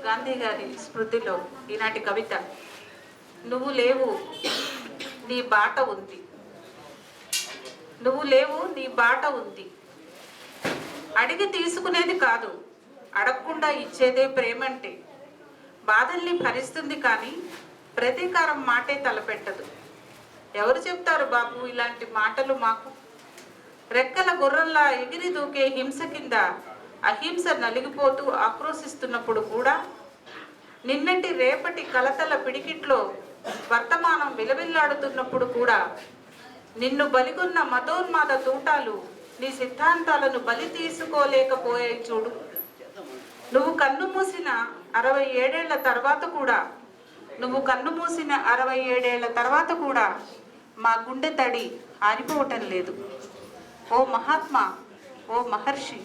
గాంధీ గారి స్మృతిలో ఈనాటి కవిత. నువ్వు లేవు నీ బాట ఉంది, నువ్వు లేవు నీ బాట ఉంది. అడిగి తీసుకునేది కాదు, అడగకుండా ఇచ్చేదే ప్రేమంటే. బాధల్ని భరిస్తుంది కానీ ప్రతీకారం మాటే తలపెట్టదు. ఎవరు చెప్తారు బాబు ఇలాంటి మాటలు మాకు? రెక్కల గుర్రంలా ఎగిరి దూకే హింస కింద అహింస నలిగిపోతూ ఆక్రోశిస్తున్నప్పుడు కూడా, నిన్నటి రేపటి కలతల పిడికిట్లో వర్తమానం విలవిల్లాడుతున్నప్పుడు కూడా, నిన్ను బలిగొన్న మతోన్మాద తూటాలు నీ సిద్ధాంతాలను బలి తీసుకోలేకపోయాయి చూడు. నువ్వు కన్ను మూసిన 67 ఏళ్ల తర్వాత కూడా, నువ్వు కన్ను మూసిన 67 ఏళ్ల తర్వాత కూడా మా గుండె తడి ఆరిపోవటం లేదు. ఓ మహాత్మా, ఓ మహర్షి,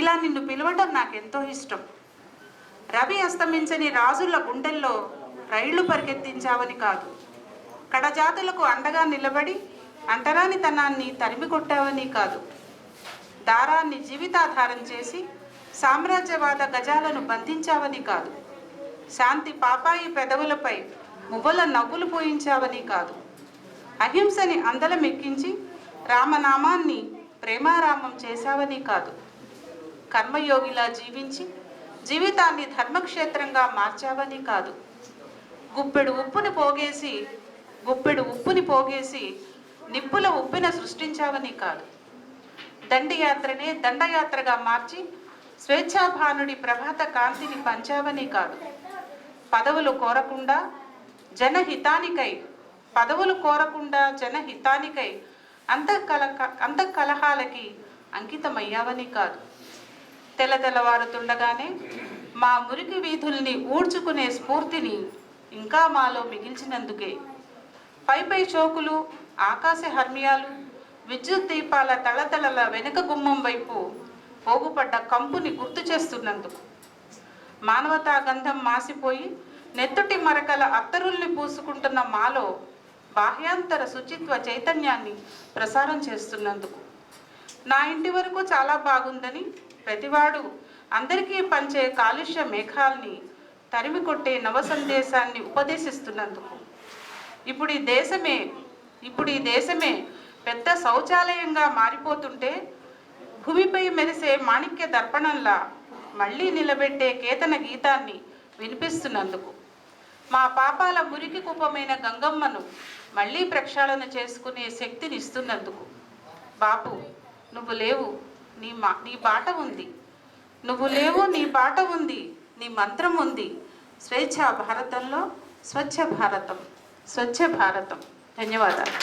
ఇలా నిన్ను పిలవటం నాకెంతో ఇష్టం. రవి అస్తమించని రాజుల గుండెల్లో రైళ్లు పరిగెత్తించావని కాదు, కడజాతులకు అండగా నిలబడి అంటరానితనాన్ని తరిమి కొట్టావని కాదు, దారాన్ని జీవితాధారం చేసి సామ్రాజ్యవాద గజాలను బంధించావని కాదు, శాంతి పాపాయి పెదవులపై మువ్వల నవ్వులు పోయించావని కాదు, అహింసని అందలమెక్కించి రామనామాన్ని ప్రేమారామం చేశావని కాదు, కర్మయోగిలా జీవించి జీవితాన్ని ధర్మక్షేత్రంగా మార్చావని కాదు, గుప్పెడు ఉప్పుని పోగేసి నిప్పుల ఉప్పిన సృష్టించావని కాదు, దండియాత్రనే దండయాత్రగా మార్చి స్వేచ్ఛాభానుడి ప్రభాత కాంతిని పంచావని కాదు, పదవులు కోరకుండా జనహితానికై అంతఃకలహాలకి అంకితమయ్యావని కాదు, తెల్లవారుతుండగానే మా మురికి వీధుల్ని ఊడ్చుకునే స్ఫూర్తిని ఇంకా మాలో మిగిల్చినందుకే, పై చోకులు, ఆకాశ హర్మ్యాలు, విద్యుత్ దీపాల తళతళల వెనుక గుమ్మం వైపు పోగుపడ్డ కంపుని గుర్తు చేస్తున్నందుకు, మానవతా గంధం మాసిపోయి నెత్తుటి మరకల అత్తరుల్ని పూసుకుంటున్న మాలో బాహ్యాంతర శుచిత్వ చైతన్యాన్ని ప్రసారం చేస్తున్నందుకు, నా ఇంటి వరకు చాలా బాగుందని ప్రతివాడు అందరికీ పంచే కాలుష్య మేఘాల్ని తరిమి కొట్టే నవ సందేశాన్ని ఉపదేశిస్తున్నందుకు, ఇప్పుడు ఈ దేశమే పెద్ద శౌచాలయంగా మారిపోతుంటే భూమిపై మెరిసే మాణిక్య దర్పణంలా మళ్ళీ నిలబెట్టే కేతన గీతాన్ని వినిపిస్తున్నందుకు, మా పాపాల మురికి కుపమైన గంగమ్మను మళ్ళీ ప్రక్షాళన చేసుకునే శక్తిని ఇస్తున్నందుకు, బాపు నువ్వు లేవు నీ బాట ఉంది, నువ్వు లేవు నీ బాట ఉంది, నీ మంత్రం ఉంది. స్వేచ్ఛా భారతంలో స్వచ్ఛ భారతం. ధన్యవాదాలు.